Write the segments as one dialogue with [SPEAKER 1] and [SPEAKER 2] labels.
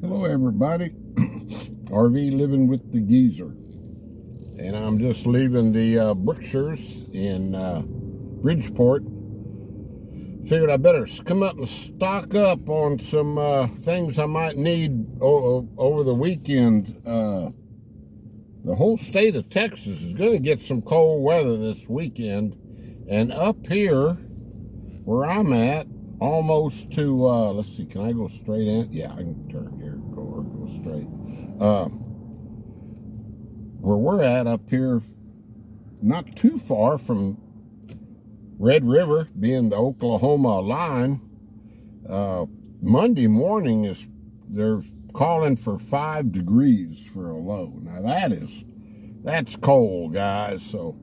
[SPEAKER 1] Hello everybody, RV living with the geezer, and I'm just leaving the Brookshires in Bridgeport. Figured I better come up and stock up on some things I might need over the weekend. The whole state of Texas is going to get some cold weather this weekend, and up here where I'm at, almost to, let's see, can I go straight in? Yeah, I can turn here, go straight. Where we're at up here, not too far from Red River, being the Oklahoma line, Monday morning they're calling for 5 degrees for a low. Now that's cold, guys. So,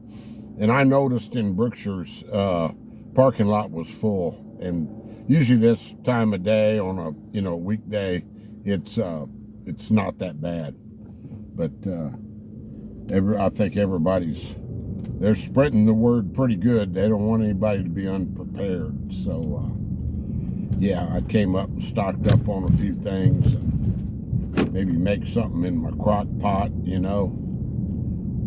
[SPEAKER 1] and I noticed in Brookshire's, parking lot was full, and usually this time of day on a weekday, it's not that bad. But I think they're spreading the word pretty good. They don't want anybody to be unprepared. So yeah, I came up and stocked up on a few things, and maybe make something in my crock pot. I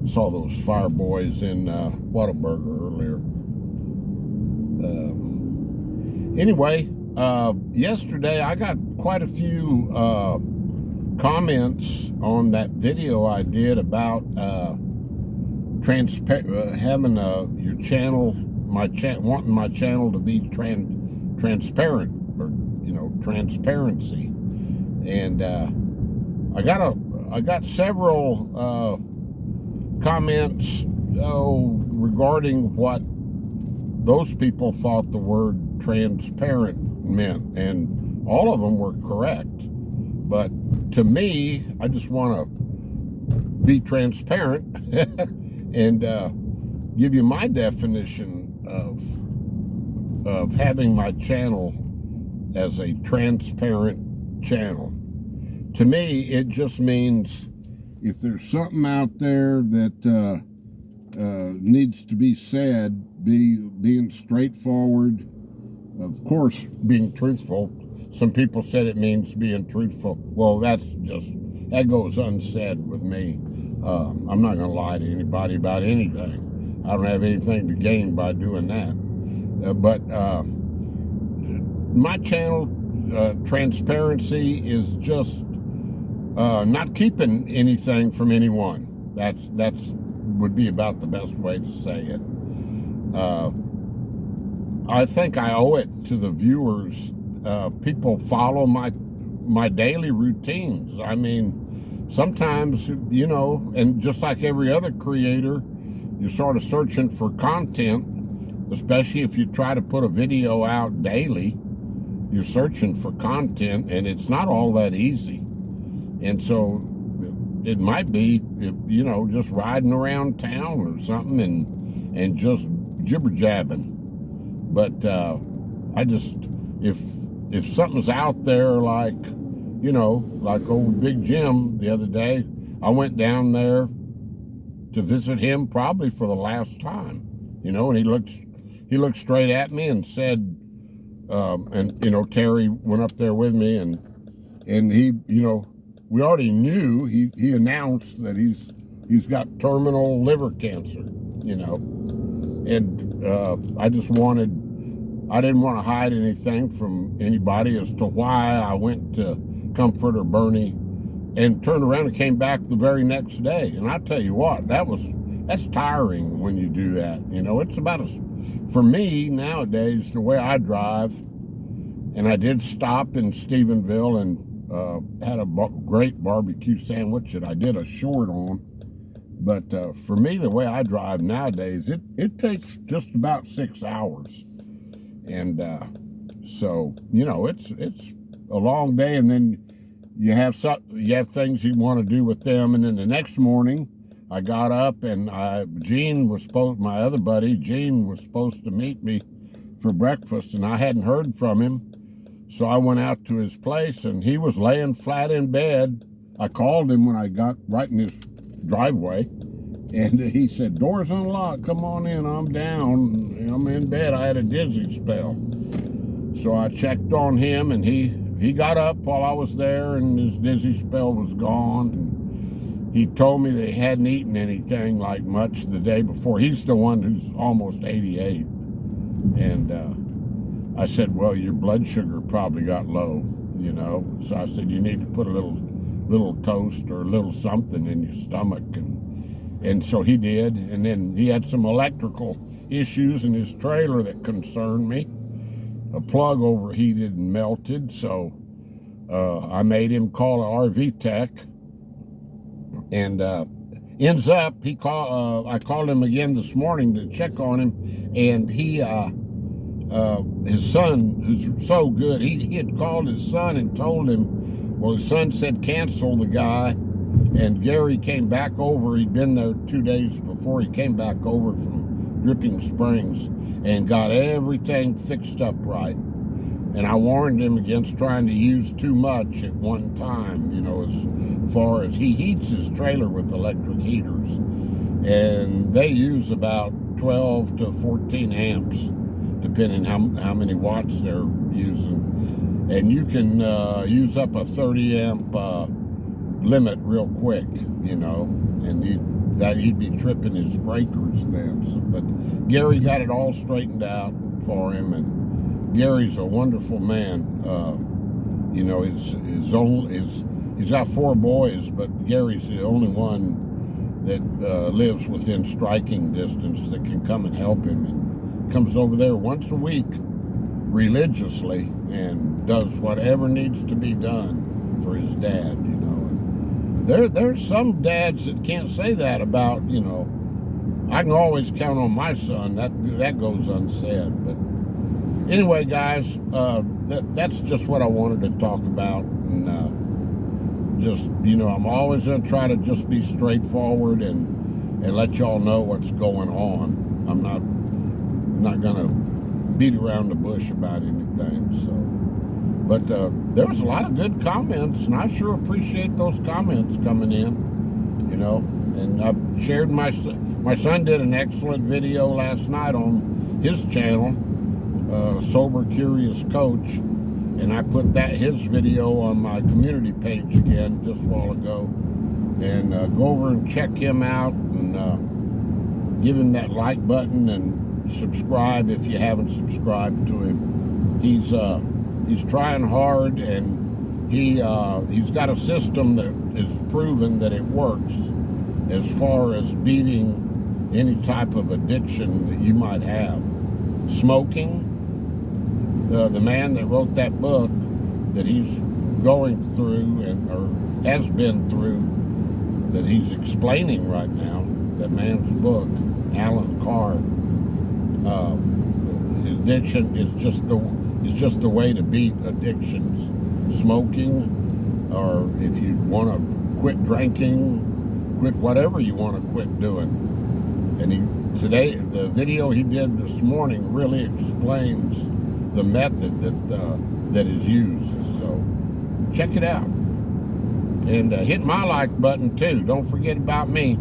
[SPEAKER 1] saw those fire boys in Whataburger earlier. Anyway, yesterday I got quite a few comments on that video I did about having your channel, wanting my channel to be transparent, or transparency, and I got several comments regarding what those people thought the word transparent meant, and all of them were correct. But to me, I just want to be transparent and give you my definition of having my channel as a transparent channel. To me, it just means if there's something out there that needs to be said, being straightforward, of course, being truthful. Some people said it means being truthful. Well, that goes unsaid with me. I'm not going to lie to anybody about anything. I don't have anything to gain by doing that. But my channel, transparency, is just not keeping anything from anyone. That's would be about the best way to say it. I think I owe it to the viewers. People follow my daily routines. I mean, sometimes, and just like every other creator, you're sort of searching for content, especially if you try to put a video out daily. You're searching for content, and it's not all that easy. And so it might be, just riding around town or something and just jibber-jabbing. But I just, if something's out there like old Big Jim the other day, I went down there to visit him probably for the last time, and he looked straight at me and said, and Terry went up there with me, and he, we already knew, he announced that he's got terminal liver cancer, and I didn't want to hide anything from anybody as to why I went to comfort or Bernie, and turned around and came back the very next day. And I tell you what, that's tiring when you do that. It's about for me nowadays, the way I drive, and I did stop in Stephenville and had a great barbecue sandwich that I did a short on. But for me, the way I drive nowadays, it takes just about 6 hours. And so, it's a long day, and then you have things you want to do with them. And then the next morning, I got up, and my other buddy, Gene, was supposed to meet me for breakfast, and I hadn't heard from him. So I went out to his place, and he was laying flat in bed. I called him when I got right in his driveway, and he said, "Door's unlocked, come on in, I'm down, I'm in bed, I had a dizzy spell." So I checked on him, and he he got up while I was there, and his dizzy spell was gone. And he told me they hadn't eaten anything like much the day before. He's the one who's almost 88. And I said, well, your blood sugar probably got low, you know. So I said, you need to put a little toast or a little something in your stomach. And so he did. And then he had some electrical issues in his trailer that concerned me. A plug overheated and melted, so I made him call an RV tech. And ends up, I called him again this morning to check on him, and his son, who's so good, he had called his son and told him, well, his son said cancel the guy, and Gary came back over. He'd been there 2 days before. He came back over from Dripping Springs and got everything fixed up right. And I warned him against trying to use too much at one time, you know, as far as he heats his trailer with electric heaters. And they use about 12 to 14 amps, depending how many watts they're using. And you can use up a 30 amp limit real quick, you know, and he'd be tripping his breakers then. So, but Gary got it all straightened out for him, and Gary's a wonderful man. You know, he's got 4 boys, but Gary's the only one that lives within striking distance that can come and help him, and comes over there once a week religiously and does whatever needs to be done for his dad, you know. And there's some dads that can't say that about, you know, I can always count on my son. That goes unsaid. But anyway, guys, that's just what I wanted to talk about. And just, you know, I'm always going to try to just be straightforward and let y'all know what's going on. I'm not going to beat around the bush about anything. So, but there was a lot of good comments, and I sure appreciate those comments coming in, you know. And I shared my son did an excellent video last night on his channel, Sobercuriouscoach, and I put his video on my community page again just a while ago. And go over and check him out, and give him that like button and subscribe if you haven't subscribed to him. He's trying hard, and he's got a system that is proven that it works as far as beating any type of addiction that you might have. Smoking, the man that wrote that book that he's going through or has been through, that he's explaining right now, that man's book, Alan Carr, addiction is just the way to beat addictions. Smoking, or if you want to quit drinking, quit whatever you want to quit doing. And today, the video he did this morning really explains the method that is used. So check it out. And hit my like button too. Don't forget about me.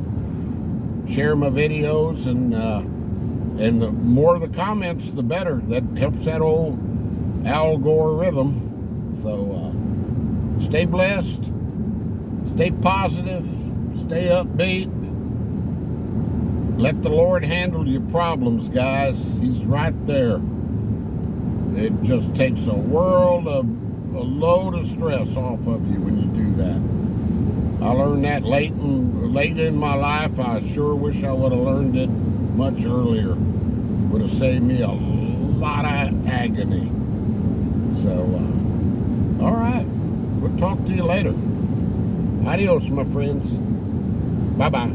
[SPEAKER 1] Share my videos, and the more the comments, the better. That helps that old algorithm. So stay blessed, stay positive, stay upbeat. Let the Lord handle your problems, guys. He's right there. It just takes a load of stress off of you when you do that. I learned that late in my life. I sure wish I would have learned it much earlier. It would have saved me a lot of agony. So, all right. We'll talk to you later. Adios, my friends. Bye-bye.